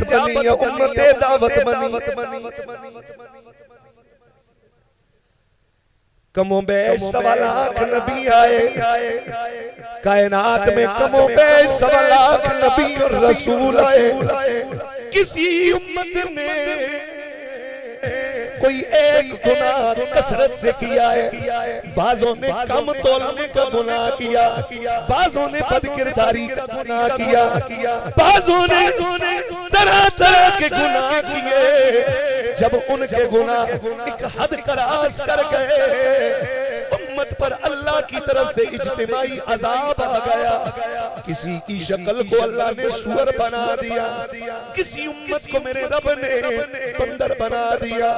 बनी है, उम्मते दावत बनी। कमो बेश 1.25 लाख नबी आए, कायनात में कमो बेश 1.25 लाख नबी और रसूल आए। किसी उम्मत ने कोई एक गुनाह कसरत से किया है, बाजों ने कम तोलने का गुनाह किया, बाजों ने बदकिरदारी का गुनाह किया, बाजों ने तरह तरह के गुनाह किए। जब उनके गुनाह एक हद क्रॉस कर गए, उम्मत पर अल्लाह की तरफ से इज्तिमाई अजाब आ गया। किसी की शक्ल को अल्लाह ने सूअर बना दिया, किसी उम्मत को मेरे रब ने बंदर बना दिया,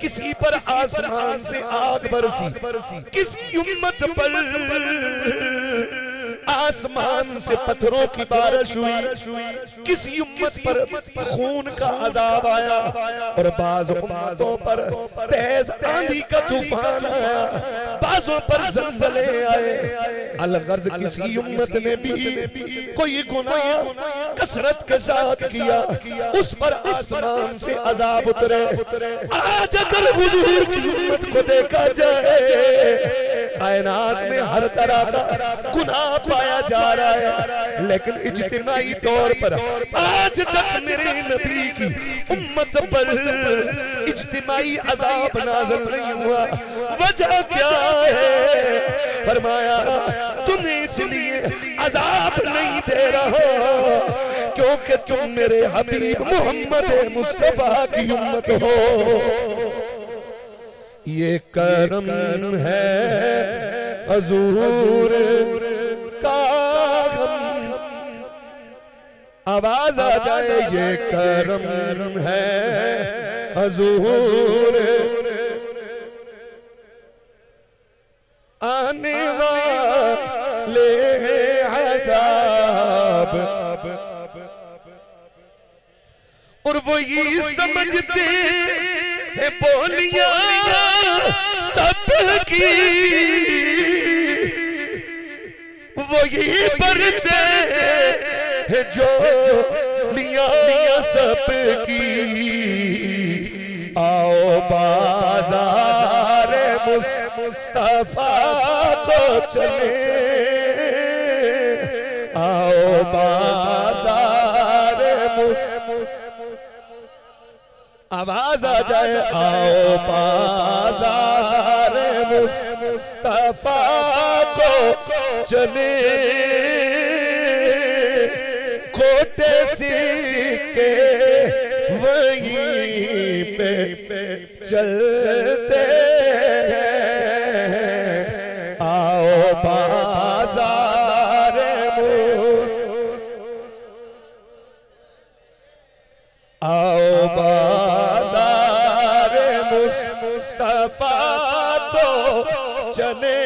किसी पर आसमान से आग बरसी, किसी उम्मत पर आसमान से पत्थरों की बारिश हुई, किसी उम्मत पर खून का अजाब आया और बाज़ उम्मतों पर तेज आंधी का तूफान आया, बाज़ों पर ज़लज़ले आए। अलगर्ज किसी उम्मत ने भी कोई गुनाह कसरत के साथ किया, उस पर आसमान से अजाब उतरे। आज अगर हुजूर की उम्मत को देखा जाए, कायनात में हर तरह का गुनाह पाया जा रहा है, लेकिन इज्तिमाई तौर पर आज तक मेरे नबी की उम्मत पर इज्तिमाई अजाब नाज़िल नहीं हुआ। वजह क्या है? फरमाया तुम्हें इसलिए अजाब नहीं दे रहा क्योंकि तुम मेरे हबीब मोहम्मद मुस्तफा की उम्मत हो। ये करम है हुजूर का, आवाज आ जाए, ये करम है हुजूर, आने वाले अज़ाब और वो ये समझते हैं बोलियां सबकी, वो ये पढ़ते हैं जो लिया सबकी। आओ बाजार मुस्तफा को चले, आओ बाजार आवाज आ जाए, आओ बाजार मुस्तफा को चले, खोटे सिक्के वहीं पे चलते हैं। आओ बाजार आओ बाजार मुस्तफा को चले,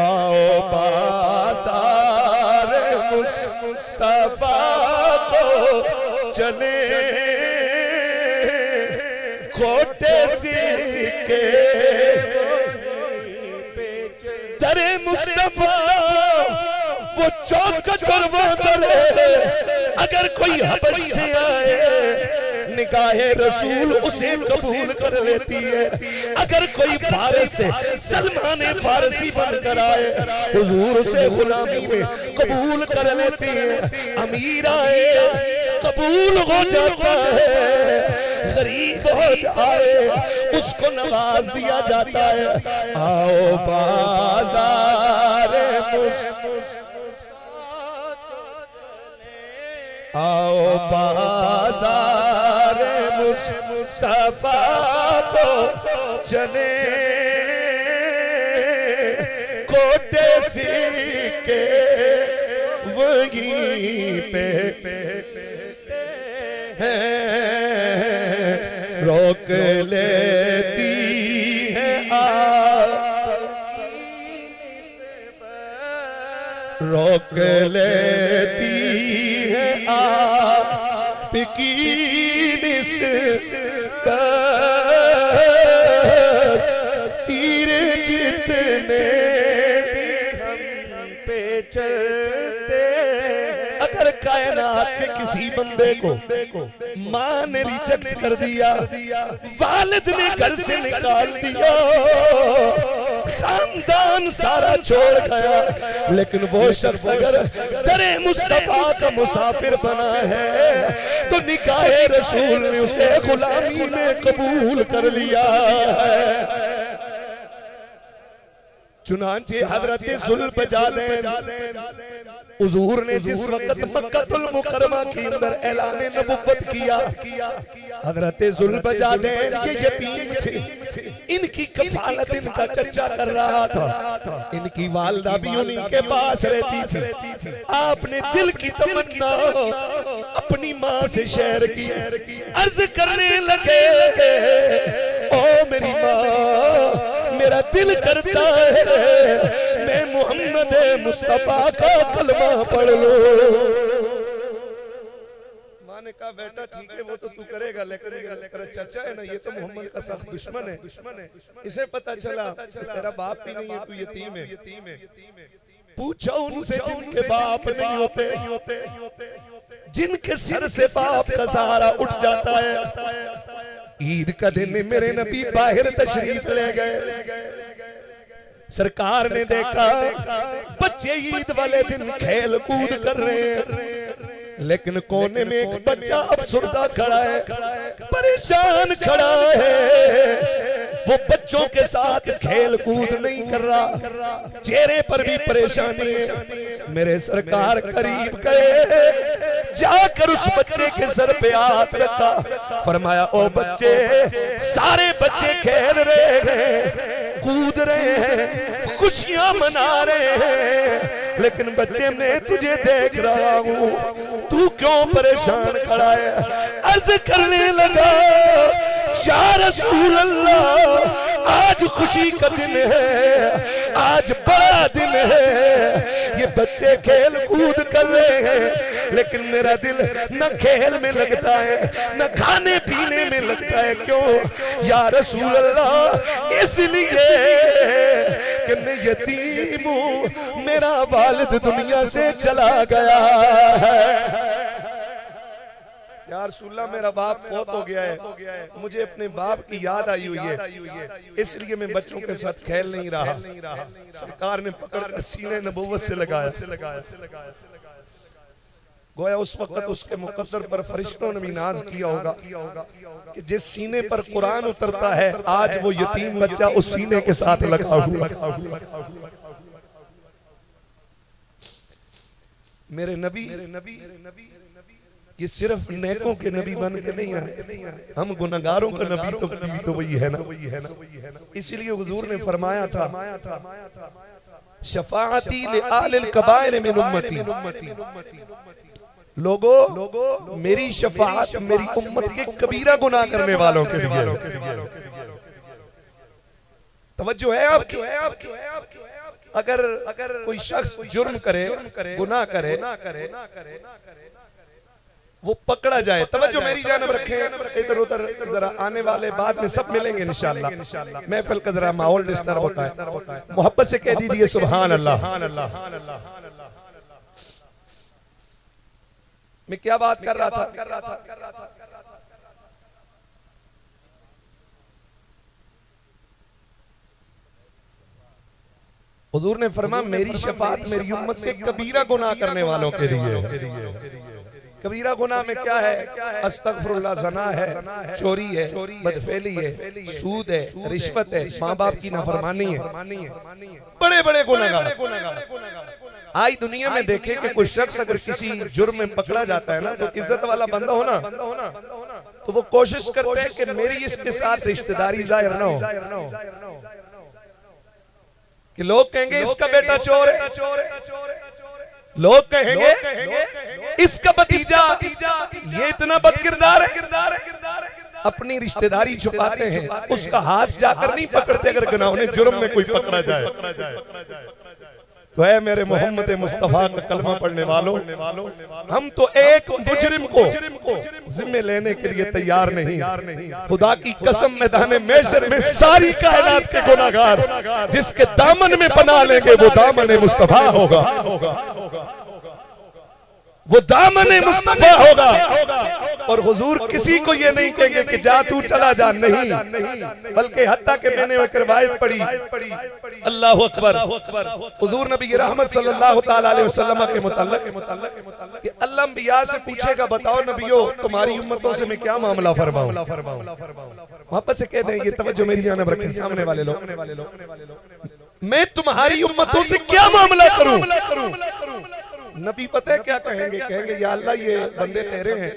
आओ बाजार मुस्तफा को चले, खोटे सिक्के दरे मुस्तफा वो चौकट और वो दरे। अगर कोई हबश से आए, निगाहे रसूल उसे कबूल कर लेती है। अगर कोई फारस से सलमान फारसी बनकर आए, हुजूर से गुलामी में कबूल कर लेती है। अमीर आए कबूल हो जाता है, गरीब हो जाए उसको नवाज दिया जाता है। आओ बाजार आओ बाजार मुस्तफा को चले, कोटे सिक्के वहीं पे हैं, रोक लेती है रोक लेती है आपकी निस्बत, तीर जितने हम पे चलते। अगर कायनात के किसी बंदे को माँ ने रिजेक्ट कर दिया, वालिद ने घर से निकाल दिया, खानदान सारा छोड़ गया, लेकिन वो शख्स अगर दरे मुस्तफा का मुसाफिर बना है तो निकाहे रसूल ने उसे गुलामी में कबूल कर लिया है। चुनांचे हजरत ज़ुल्फ़िजालैन हुजूर ने जिस वक्त मक्कातुल मुकर्रमा के अंदर ऐलान नबुव्वत किया, हजरत ज़ुल्फ़िजालैन ये यतीम थे, इनकी कफालत इनका चचा कर रहा था, इनकी वालिदा भी उन्हीं के पास रहती थी। आपने दिल की तमन्ना अपनी माँ से शेयर की, अर्ज करने लगे, ओ मेरी माँ, मेरा दिल करता है मैं मोहम्मद मुस्तफा का कलमा पढ़ लूं। माँ ने कहा बेटा ठीक है वो तो तू करेगा, लेकिन चाचा है ना ये तो मोहम्मद का सख्त दुश्मन है, इसे पता चला तेरा बाप भी नहीं है, तू यतीम है। पूछो उनसे जिनके बाप नहीं होते, जिनके सिर से बाप का सहारा उठ जाता है। ईद का दिन मेरे नबी बाहर तशरीफ ले गए, सरकार ने देखा बच्चे ईद वाले दिन खेल कूद कर रहे हैं, लेकिन कोने में एक बच्चा अफसुर्दा खड़ा है, परेशान खड़ा है, वो बच्चों के साथ खेल कूद नहीं कर रहा, चेहरे पर भी परेशानी है। मेरे सरकार करीब गए, जाकर उस बच्चे के सर पे हाथ रखा, फरमाया ओ बच्चे, सारे बच्चे खेल रहे हैं, कूद रहे हैं, खुशियां मना रहे हैं, लेकिन बच्चे मैं तुझे देख रहा हूँ, तू क्यों परेशान खड़ा है? अर्ज करने लगा, या रसूल अल्लाह, आज खुशी का दिन है, आज बड़ा दिन है, ये बच्चे खेल कूद कर रहे हैं, लेकिन मेरा दिल न खेल में लगता है न खाने पीने में लगता है। क्यों या रसूल अल्लाह? इसलिए कि मैं यतीम हूँ, मेरा वालिद दुनिया से चला गया है। यार रसूलल्लाह मेरा बाप फौत हो गया है, मुझे अपने बाप की याद आई हुई है, इसलिए मैं बच्चों के साथ खेल नहीं रहा। सरकार ने पकड़कर सीने नबुव्वत से लगाया। गोया उस वक्त उसके मुकद्दर पर फरिश्तों ने भी नाज किया होगा कि जिस सीने पर कुरान उतरता है, आज वो यतीम बच्चा उस सीने के साथ लगा हुआ। मेरे नबी ये सिर्फ नेकों के नबी बन के नहीं आए, हम गुनहगारों का नबी तो वही है ना। इसीलिए हुजूर ने फरमाया था, शफाअती लिआलिल कबाइर मिन उम्मती, लोगों मेरी शफाअत मेरी उम्मत के कबीरा गुनाह करने वालों के लिए। तवज्जो है आपकी? अगर कोई शख्स जुर्म करे, गुनाह करे, वो पकड़ा जाए, तवज्जो मेरी जानब रखें, इधर उधर जरा आने वाले बाद में सब मिलेंगे इंशाअल्लाह। महफिल का जरा माहौल डिस्टर्ब होता है, मोहब्बत से कह दीजिए सुभान अल्लाह। मैं क्या बात कर रहा था? हुजूर ने फरमाया मेरी शफाअत मेरी उम्मत के कबीरा गुनाह करने वालों के लिए। कबीरा गुनाह में क्या है? अस्तगफिरुल्लाह, ज़ना है, चोरी है, बदफेली है, सूद है, रिश्वत है, माँ बाप की नाफरमानी है, बड़े बड़े गुनाहगार। आज दुनिया में देखें कि कोई शख्स अगर किसी जुर्म में पकड़ा जाता है ना, तो इज्जत वाला बंदा हो ना, तो वो कोशिश करते हैं कि मेरी इसके साथ रिश्तेदारी जाहिर ना हो, कि लोग कहेंगे इसका बेटा चोर है, लोग कहेंगे इसका भतीजा ये इतना बदकिरदार है। अपनी रिश्तेदारी छुपाते हैं, उसका हाथ जाकर नहीं पकड़ते अगर गुनाह ने जुर्म में कोई पकड़ा जाए। तो है मेरे मोहम्मद मुस्तफा का कलमा पढ़ने वालों, हम तो एक मुजरिम को जिम्मे लेने के लिए तैयार नहीं। खुदा की कसम, मैदान महशर में सारी कायनात के गुनाहगार जिसके दामन में पनाह लेंगे वो दामन मुस्तफा होगा। वो दामन मुस्तफा होगा। और हुजूर किसी को ये नहीं कहेंगे कि जा तू चला जा, नहीं, बल्कि हत्ता के मैंने एक रिवायत पढ़ी, अल्लाह अकबर, हुजूर नबी रहमत सल्लल्लाहु ताला अलैहि वसल्लम के मुतल्लिक कि अल्लाह अंबिया से पूछेगा, बताओ नबियों तुम्हारी उम्मतों से मैं क्या मामला फरमाऊं। वापस से कहते हैं, ये तवज्जो मेरी जानब रखें सामने वाले लोग, मैं तुम्हारी उम्मतों से क्या मामला करूं। नबी पता है क्या कहेंगे, कहेंगे या अल्लाह ये बंदे तेरे हैं,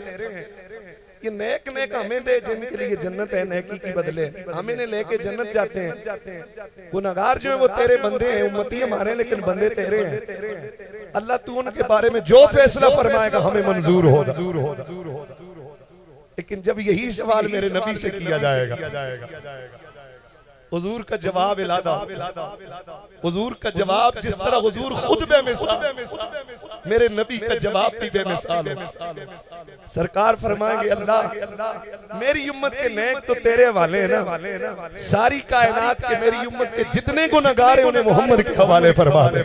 ये नेक नेक हमें दे जिनके लिए जन्नत है, नेकी की बदले हमें ने लेके जन्नत जाते हैं। गुनाहगार जो है वो तेरे बंदे हैं, उम्मती हमारे हैं, लेकिन बंदे तेरे हैं। अल्लाह तू उनके बारे में जो फैसला फरमाएगा हमें मंजूर होगा। लेकिन जब यही सवाल मेरे नबी से किया जाएगा, हुजूर का जवाब इलादा, हुजूर का जवाब जिस तरह हुजूर खुद बेमिसाल, मेरे नबी का जवाब भी बेमिसाल है। सरकार फरमाएंगे, अल्लाह मेरी उम्मत के नेक तो तेरे हवाले हैं ना, सारी कायनात के मेरी उम्मत के जितने गुनहगार हैं उन्हें मोहम्मद के हवाले फरमा दे।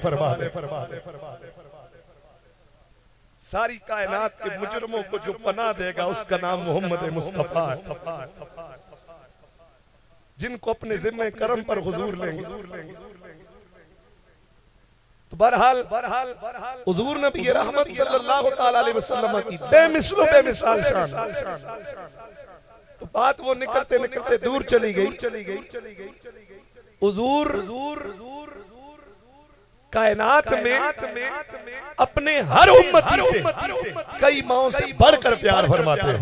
सारी कायनात के मुजरमों को जो पनाह देगा उसका नाम मोहम्मद मुस्तफा है, जिनको अपने जिम्मे करम पर हुजूर लेंगे। तो बहरहाल हुजूर नबी रहमत सल्लल्लाहु ताला अलैहि वसल्लम की बेमिसलो बेमिसाल शान। तो बात वो निकलते निकलते दूर चली गई। हुजूर कायनात में अपने हर उम्मती से कई माओं से बढ़कर प्यार फरमाते हैं।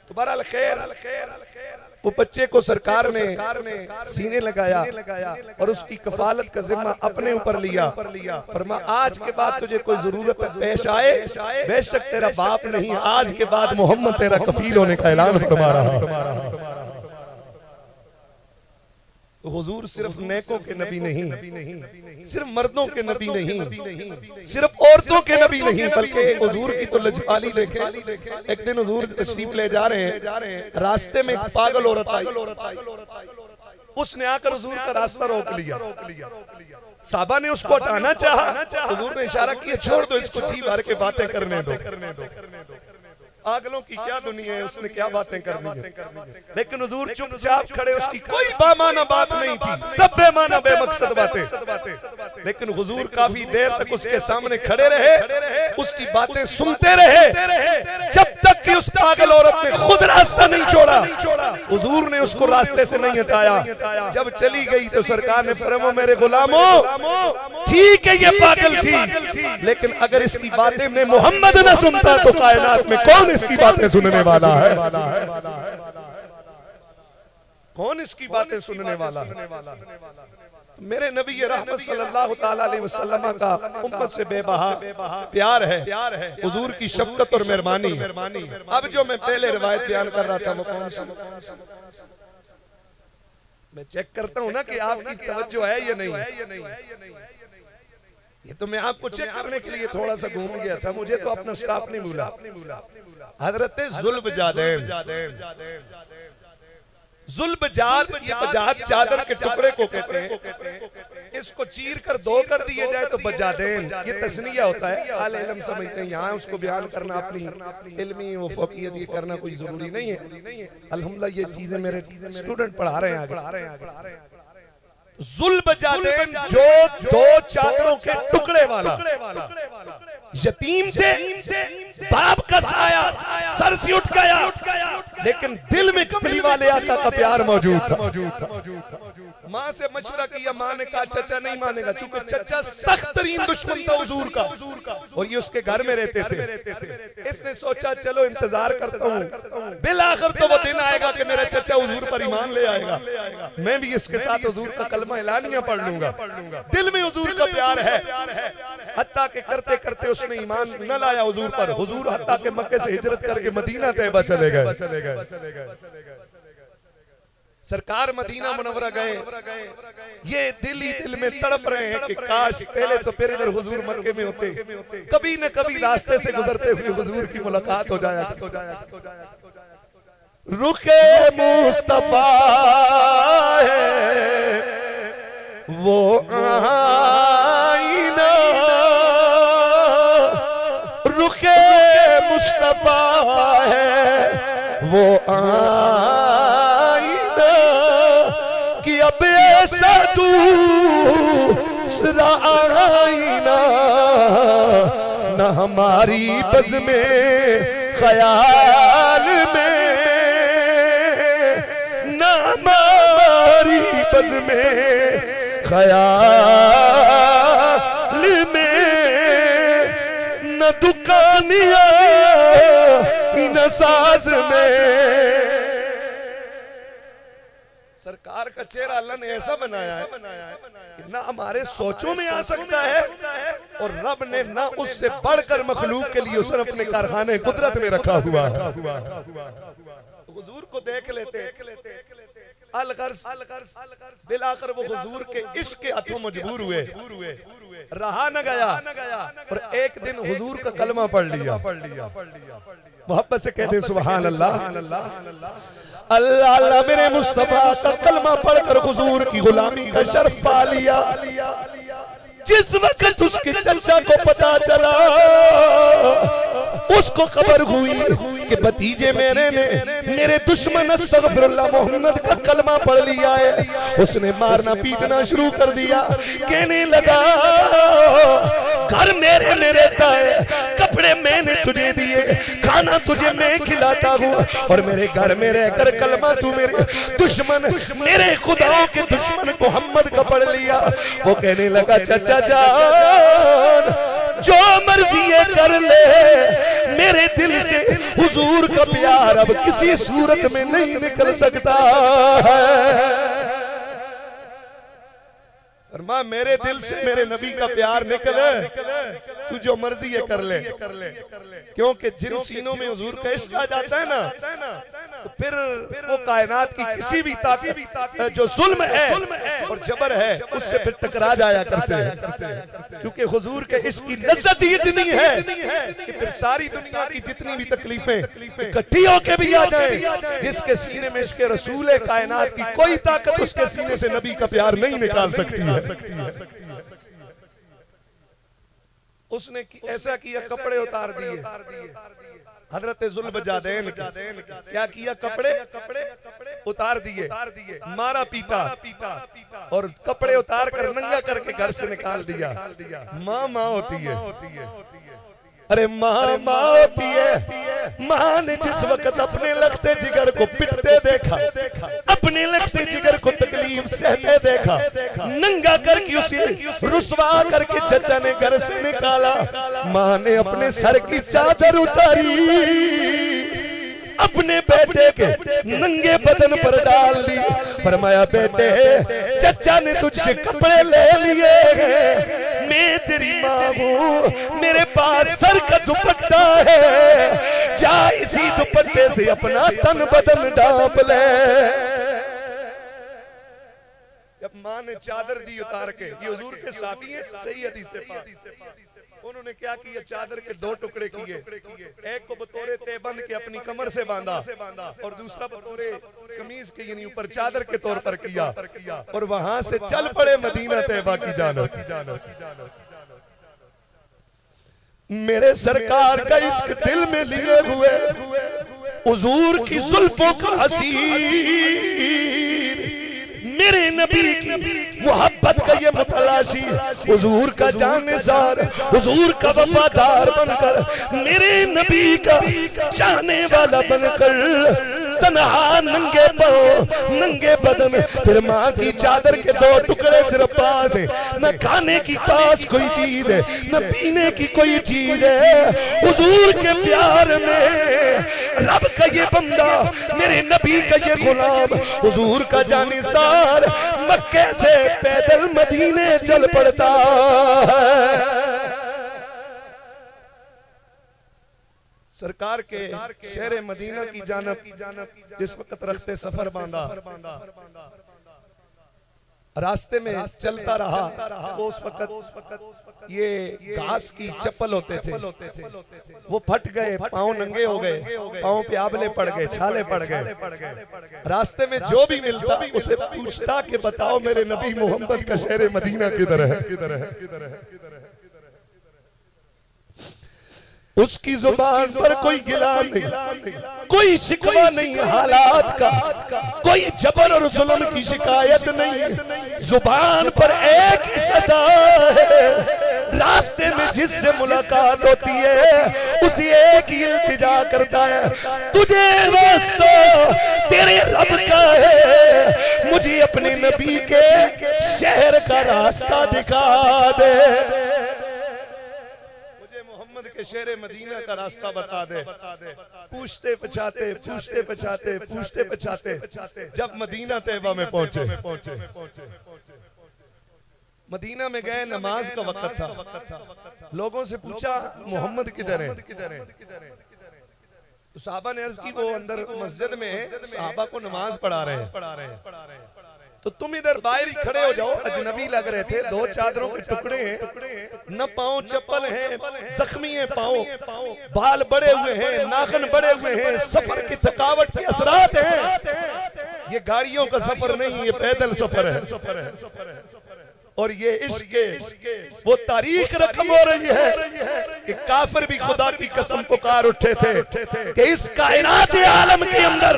तो बहरहाल खैर वो बच्चे को सरकार ने सीने लगाया और उसकी कफालत का जिम्मा अपने ऊपर लिया। फरमा आज के बाद तुझे कोई जरूरत पेश आए, बेशक तेरा बाप नहीं, आज के बाद मोहम्मद तेरा कफील होने का ऐलान फरमा रहा। तो हुजूर सिर्फ नेकों के नबी नहीं, सिर्फ मर्दों के नबी नहीं, सिर्फ औरतों के नबी नहीं, बल्कि हुजूर की तो लजपाली देखे। एक दिन हुजूर तशरीफ ले जा रहे हैं, रास्ते में एक पागल औरत आई, उसने आकर हुजूर का रास्ता रोक लिया। साहबा ने उसको हटाना चाहा, हुजूर ने इशारा किया, छोड़ दो इसको, जी भर के बातें करने दो। पागलों की क्या दुनिया है, उसने क्या बातें करनी है। लेकिन हुजूर चुपचाप खड़े, उसकी कोई बामाना बात नहीं थी, सब बेमाना बेमकसद बातें। लेकिन हुजूर काफी देर तक उसके सामने खड़े रहे, उसकी बातें सुनते रहे, जब तक कि उस पागल औरत ने खुद रास्ता नहीं छोड़ा। हुजूर ने उसको रास्ते से नहीं हटाया। जब चली गई तो सरकार ने फरमाया, मेरे गुलामों ठीक है ये पागल थी, लेकिन अगर इसकी बातें में मोहम्मद न सुनता तो कायनात में कौन इसकी बातें सुनने वाला है? कौन इसकी बातें सुनने वाला है? मेरे नबी रहमत सल्लल्लाहु ताला अलैहि वसल्लम का उम्मत से बेबहा प्यार है, हुजूर की शफकत और मेहरबानी। अब जो मैं पहले रिवायत बयान कर रहा था वो कौन सी? मैं चेक करता हूँ ना कि आपकी तवज्जो है या नहीं। ये तो मैं आपको चेक करने के लिए थोड़ा सा घूम गया था, मुझे तो अपना स्टाफ नहीं भूला। हजरत जुल्बजादैन, जुल्बजाद, ये बजाद चादर के टुकड़े को कहते हैं। इसको चीर कर दो कर दिए जाए तो बजादैन, ये तस्निया होता है। आले इल्म समझते हैं, यहाँ उसको बयान करना अपनी इल्मी वो फौकियत ये करना कोई जरूरी नहीं है। अल्हम्दुलिल्लाह ये चीजें मेरे स्टूडेंट पढ़ा रहे हैं। जुल्बजादैन जो दो चादरों के टुकड़े वाला, यतीम थे, बाप का साया सर से उठ गया, लेकिन दिल में कमली वाले आका का प्यार मौजूद था। माँ से मशवरा किया, माँ ने कहा चचा नहीं मानेगा, चूंकि चचा सख्त तरीन दुश्मन था हुजूर का और ये उसके घर में रहते थे। इसने सोचा चलो इंतजार करता हूँ, बिलाखिर तो वो दिन आएगा कि मेरा चचा हुजूर पर ईमान ले आएगा, मैं भी इसके साथ हुजूर का कलमा एलानिया पढ़ लूंगा। दिल में हुजूर का प्यार है, हत्ता के करते करते उसने ईमान न लाया हुजूर पर। हुजूर हत्ता के मक्के से हिजरत करके मदीना तैयबा चले गए। सरकार मदीना मुनव्वरा गए, ये दिल ही दिल में तड़प रहे हैं कि काश पहले तो फिर इधर हुजूर मक्के में होते, कभी न कभी रास्ते से गुजरते हुए हुजूर की मुलाकात हो जाया। रुखे मुस्तफा है वो आईना, रुखे मुस्तफा है वो आईना कि अब ऐसा दूसरा आईना न हमारी बज़ में ख्याल में न हमारी बज़ में ख्याल में न दुकानिया न साज में। सरकार का चेहरा अल्लाह ने ऐसा बनाया है कि ना हमारे सोचों में आ सकता है और रब ने ना उससे बढ़कर मखलूक के लिए उसने अपने कारखाने कुदरत में रखा हुआ है। हुजूर को देख लेते बिलाकर वो हुजूर के इश्क के हाथों मजबूर हुए, रहा न गया और एक दिन हुजूर का कलमा पढ़ लिया। मोहब्बत से कहते सुभान अल्लाह अल्लाह अल्लाह। मेरे मुस्तफा का कलमा पढ़कर हुजूर की गुलामी का शर्फ पा लिया। जिस वक्त उसके चचा को पता चला, उसको खबर हुई कि भतीजे मेरे दुश्मन अस्तगफिरुल्लाह मोहम्मद का कलमा पढ़ लिया है, उसने मारना पीटना शुरू कर दिया। कहने लगा घर मेरे में रहता है, कपड़े मैंने तुझे दिए, खाना तुझे मैं खिलाता हूँ और मेरे घर में रहकर कलमा तू मेरे दुश्मन मेरे खुदाओं के दुश्मन मोहम्मद का पढ़ लिया। वो कहने लगा चाचा जान जो मर्जी है कर ले, मेरे दिल से हुजूर का प्यार अब किसी सूरत में नहीं निकल सकता है। और माँ मेरे दिल से मेरे नबी का प्यार निकले, तू जो मर्जी है कर ले, क्योंकि जिन सीनों में हुजूर का इश्क आ जाता है ना, तो फिर वो कायनात की किसी भी ताकत जो जुल्म है और जबर है उससे फिर टकरा जाया करते हैं। क्योंकि हुजूर के इश्क की लज्जत ही इतनी है कि फिर सारी दुनिया की जितनी भी तकलीफें इकट्ठी होके भी आ जाए, जिसके सीने में इश्क रसूल है कायनात की कोई ताकत उसके सीने से नबी का प्यार नहीं निकाल सकती है। उसने ऐसा किया कपड़े उतार दिए हजरत जुल्बजादैन क्या किया, कपड़े उतार दिए, मारा पीटा और कपड़े उतार कर नंगा करके घर से निकाल दिया। माँ होती है, अरे माँ होती है। माँ ने जिस वक्त अपने लगते जिगर को पिटते देखा, अपने लगते जिगर को तकलीफ सहते देखा, नंगा करके उसे रुसवा करके चचा ने घर से निकाला। माँ ने अपने सर की चादर उतारी, अपने बेटे के नंगे बदन पर डाल दी। फरमाया बेटे चचा ने तुझसे कपड़े ले लिए, मैं तेरी माँ हूँ, मेरे पास सर का दुपट्टा है, जा इसी दुपट्टे से अपना तन बदन ढांप ले। जब माँ ने चादर दी उतार के, ये हुजूर के साहबी हैं, सही हदीस से पाक, उन्होंने क्या किया, चादर के दो टुकड़े किए, एक को बतौरे तहबंद के अपनी कमर से बांधा और दूसरा बतौरे कमीज के यानी ऊपर चादर के तौर पर किया और वहां से चल पड़े मदीना तैयबा की जानब। मेरे सरकार का इश्क दिल में लिए हुए हुजूर की जुल्फों का हसीर, मेरे नबी की मोहब्बत का ये मुतलाशी, हुजूर का जानेसार, हुजूर का वफादार बनकर, मेरे नबी का चाहने वाला बनकर, तन्हा नंगे पांव नंगे बदन, फिर माँ की चादर के दो टुकड़े सिर्फ पास है, न खाने की पास कोई चीज है, न पीने की कोई चीज है। हुजूर के प्यार में रब का ये बंदा, मेरे नबी का ये गुलाम, हुजूर का जानिसार मक्के से पैदल मदीने चल पड़ता है। सरकार के शहर मदीना की जानब जिस वक्त रस्ते सफर बांधा, रास्ते में चलता रहा, उस वक्त ये घास की चप्पल होते थे, वो फट गए, पांव नंगे हो गए, पांव पे आबले पड़ गए, छाले पड़ गए। रास्ते में जो भी मिलता उसे पूछता कि बताओ मेरे नबी मोहम्मद का शहर मदीना किधर है। उसकी जुबान पर कोई गिला नहीं, कोई शिकवा नहीं हालात का, कोई जबर और जुल्म की शिकायत नहीं। जुबान पर एक ही सदा है, रास्ते में जिससे मुलाकात होती है उसी एक ही इल्तिजा करता है, तुझे वास्ता तेरे रब का है, मुझे अपने नबी के शहर का रास्ता दिखा दे, के शेरे मदीना का रास्ता बता दे। पूछते पछाते पूछते पछाते पूछते पछाते जब मदीना तैयबा में पहुंचे, मदीना में गए, नमाज का वक्त था, लोगों से पूछा मोहम्मद किधर है? तो साहबा ने अर्ज की वो अंदर मस्जिद में साहबा को नमाज पढ़ा रहे हैं, तो तुम इधर बाहर ही खड़े हो जाओ। अजनबी लग रहे थे, दो चादरों के टुकड़े हैं, न पांव चप्पल हैं, जख्मी है पांव, बाल बड़े हुए हैं, नाखून बड़े हुए हैं, सफर की थकावट के असरात हैं। ये गाड़ियों का सफर नहीं, ये पैदल सफर है। और ये इश्क वो तारीख रकम हो रही है कि काफिर भी खुदा की कसम पुकार उठे थे कि इस कायनात आलम के अंदर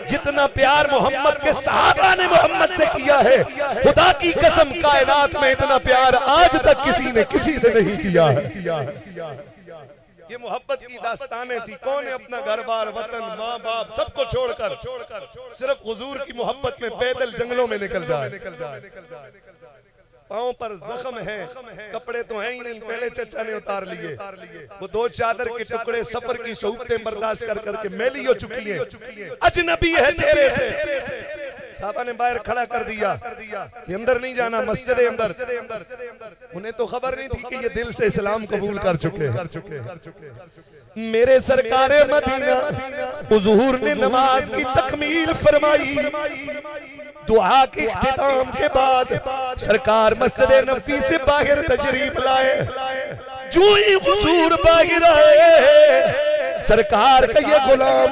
जितना प्यार मोहम्मद के सहाबा ने मोहम्मद से किया है, खुदा की कसम कायनात में इतना प्यार आज तक किसी ने किसी से नहीं किया है। ये मोहब्बत की दास्तानें थी। कौन है अपना घर बार वतन माँ बाप सबको छोड़कर सिर्फ हुजूर की मोहब्बत में पैदल जंगलों में निकल जाए। पाँव पर जख्म है, कपड़े तो हैं ही नहीं, पहले चचा ने उतार लिए, वो दो चादर के टुकड़े सफर की सऊबतें बर्दाश्त कर करके मैली हो चुकी है, अजनबी है चेहरे से। साहबा ने बाहर खड़ा कर दिया कि अंदर नहीं जाना, मस्जिद अंदर। उन्हें तो खबर नहीं थी कि ये दिल से इस्लाम कबूल कर चुके हैं। मेरे सरकारे मदीना हुजूर ने नमाज की तकमील फरमाई। दुआ के इख्तिताम के बाद सरकार मस्जिद नबी से बाहर तशरीफ लाए। जो ही हुजूर बाहर आए, सरकार का ये गुलाम,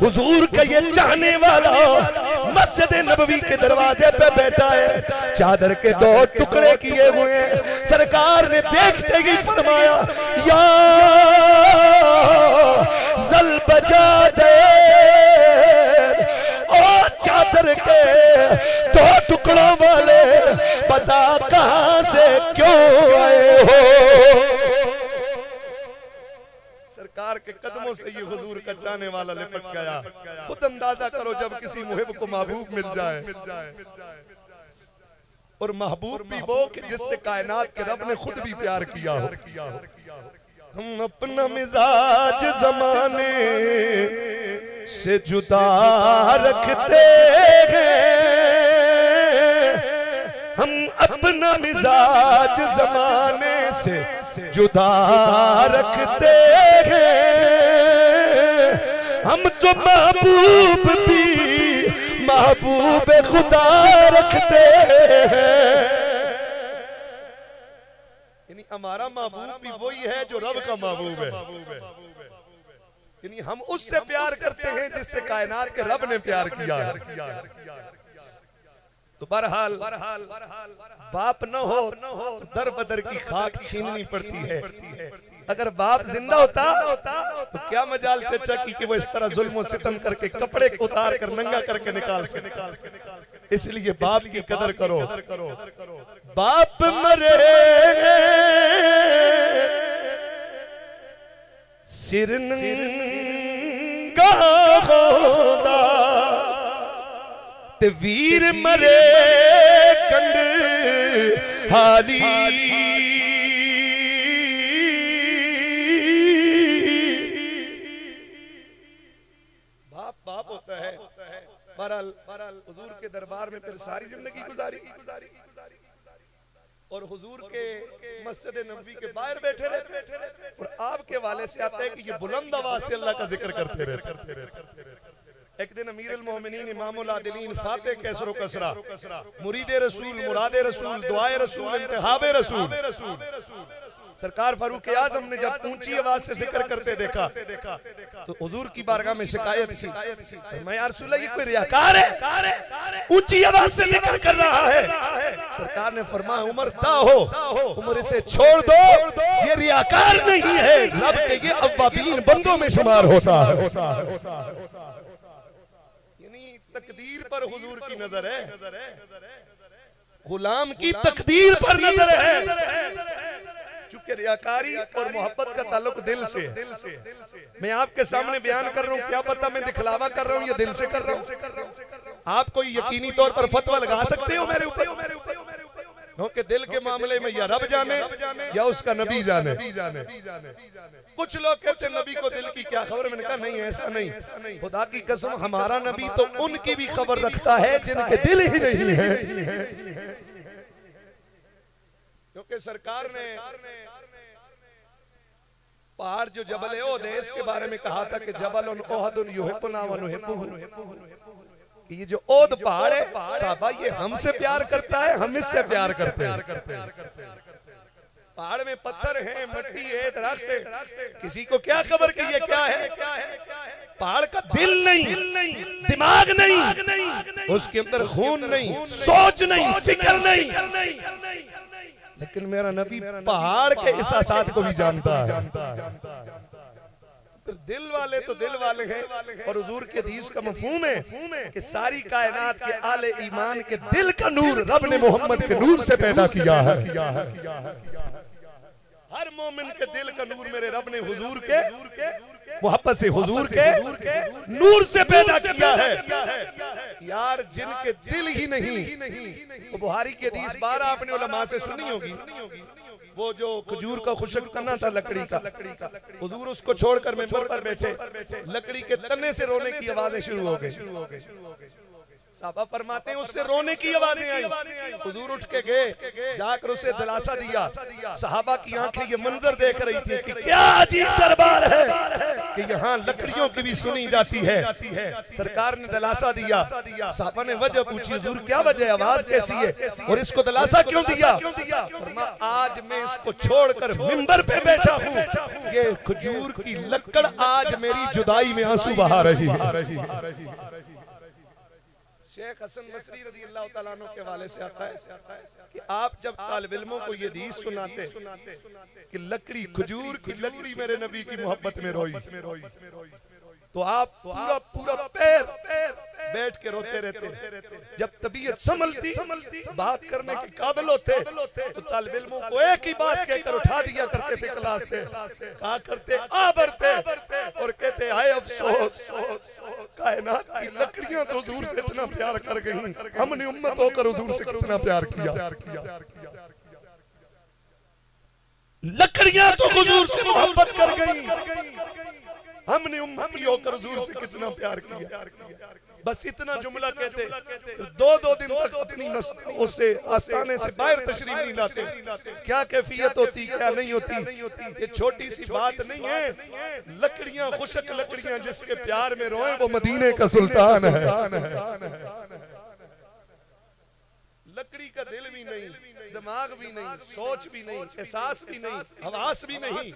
हुजूर का ये चाहने वाला मस्जिद नबवी के दरवाजे पे बैठा है, चादर के दो टुकड़े किए हुए हैं। सरकार ने देखते ही फरमाया, या जल बजा दे, और चादर के दो टुकड़ों वाले बता कहां से क्यों आए हो। सरकार के कदमों से ये हुजूर का चाहने वाला लिपट गया। खुद अंदाजा करो जब किसी मुहिब को महबूब मिल जाए, और महबूब भी वो कि जिससे कायनात के रब ने खुद भी प्यार किया हो। हम अपना मिजाज जमाने से जुदा रखते हैं, हम अपना मिजाज जमाने से जुदा रखते हैं। हम तो महबूब भी महबूब खुदा रखते हैं। यानी हमारा महबूब भी वही है जो रब का महबूब है। यानी हम उससे प्यार करते हैं जिससे कायनात के रब ने प्यार किया है। तो बहरहाल बाप न हो तो दर बदर की खाक छीननी पड़ती है। अगर बाप जिंदा होता तो क्या मजाल चचा की कि वो इस तरह जुल्म सितम करके कपड़े को उतार कर नंगा करके निकाल सके। इसलिए बाप की कदर करो। बाप मरे सिर नंगा होदा ते वीर मरे कंड हाली। बाप होता है। बहरहाल हुजूर के दरबार में फिर सारी जिंदगी गुजारी और हुजूर के मस्जिद नबवी के बाहर बैठे रहते और आपके वाले से आता है कि ये बुलंद आवाज से अल्लाह का जिक्र करते रहते। एक दिन अमीरुल मोमिनीन इमामुल आदिलीन फातिह कैसरो कसरा मुरीदे रसूल मुरादे रसूल दुआए रसूल इंतहाबे रसूल सरकार फारूक आजम ने जब ऊंची आवाज से जिक्र करते देखा तो हुजूर की बारगाह में शिकायत थी, मैं यार रसूल ये कोई रियाकार है, ऊंची आवाज से जिक्र कर रहा है। सरकार ने फरमाया उमर ता हो, उमर इसे छोड़ दो, ये रियाकार नहीं है, रब के ये अव्वाबीन बंदों में शुमार होता है। यानी तकदीर पर हुजूर की नजर है, गुलाम की तकदीर पर नजर है। चूंकि रियाकारी और मोहब्बत का ताल्लुक दिल से, मैं आपके सामने बयान कर रहा हूँ, क्या पता मैं दिखलावा कर रहा हूँ या दिल से कर रहा हूँ। आप कोई यकीनी तौर पर फतवा लगा सकते हो मेरे ऊपर, क्योंकि दिल के मामले में या रब जाने या उसका नबी जाने। कुछ लोग कहते हैं नबी को दिल की क्या खबर, मैंने कहा नहीं, ऐसा नहीं। खुदा की कसम, हमारा नबी तो उनकी भी खबर रखता है जिनके दिल ही नहीं है। क्योंकि सरकार ने पहाड़ जो जबल ओहद है इसके बारे में कहा था कि जबल ओहद युहिब्बुना व नुहिब्बुहु। ये जो ओहद पहाड़ है साहबा, ये हमसे प्यार करता है, हम इससे प्यार करते हैं। पहाड़ में पत्थर है, मट्टी है, दरख्त है, किसी को क्या खबर कि ये क्या है। पहाड़ का दिल नहीं, दिमाग नहीं, उसके अंदर खून नहीं, सोच नहीं, फिक्र नहीं, लेकिन मेरा नबी पहाड़ के एहसासात को भी जानता है। दिल वाले तो दिल वाले हैं, और हुजूर के हदीस का मफहूम है कि सारी कायनात के आले ईमान के दिल का नूर रब ने मोहम्मद के नूर से पैदा किया है। हर मोमिन के दिल का नूर मेरे रब ने हुजूर के मोहब्बत से, हुजूर के नूर से पैदा किया है। यार जिनके दिल ही नहीं, वो बुहारी की हदीस 12 आपने उलमा से सुनी होगी, वो जो खजूर का खुशक करना था लकड़ी का, हुजूर उसको छोड़कर मेंबर पर बैठे, लकड़ी के तने से रोने की आवाजें शुरू हो गई। साहबा फरमाते हैं उससे रोने की आवाजें आई। हुजूर उठ के गए, जाकर उसे दिलासा दिया। सहाबा की आंखें ये मंजर देख रही थी कि क्या अजीब दरबार है कि यहाँ लकड़ियों की भी सुनी जाती है। सरकार ने दिलासा दिया। साहबा ने वजह पूछी, हुजूर क्या वजह, आवाज कैसी है और इसको दिलासा क्यों दिया? आज मैं इसको छोड़कर मिंबर पे बैठा हूँ, ये खजूर की लकड़ आज मेरी जुदाई में आंसू बहा रही है। शेख हसन बसरी रज़ी अल्लाह तआला अन्हु के हवाले से आता है कि आप जब तालिब इल्मों को ये हदीस सुनाते कि लकड़ी, खजूर की लकड़ी मेरे नबी की मोहब्बत में रोई, तो आप पूरा पैर बैठ के रोते रहते। जब तबीयत संभलती, बात करने के काबिल होते, तो तालिब इल्मों को एक ही बात कहकर उठा दिया करते थे क्लास से। कहा करते आ बढ़ते और कहते हाय अफसोस, कायनात की लकड़ियां तो हुजूर से इतना प्यार कर गई, हमने उम्मत होकर हुजूर से कितना प्यार किया। लकड़ियां तो हुजूर से मोहब्बत कर गई, हमने उम्मती होकर हुजूर से कितना प्यार किया। बस इतना जुमला कहते, दो दिन तक अपनी उससे आस्थाने से बाहर तशरीफ नहीं लाते। क्या कैफियत होती, क्या नहीं होती, ये छोटी सी बात नहीं है। लकड़ियां, खुशक लकड़ियां जिसके प्यार में रोए वो मदीने का सुल्तान है। लकड़ी का दिल भी नहीं, दिमाग भी नहीं, सोच भी नहीं, एहसास भी नहीं, हवास भी नहीं,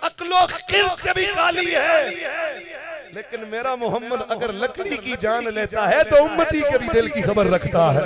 अक्लो खिर्द से भी खाली है। लेकिन मेरा मोहम्मद अगर लकड़ी की जान लेता है तो उम्मती के भी दिल की खबर रखता है।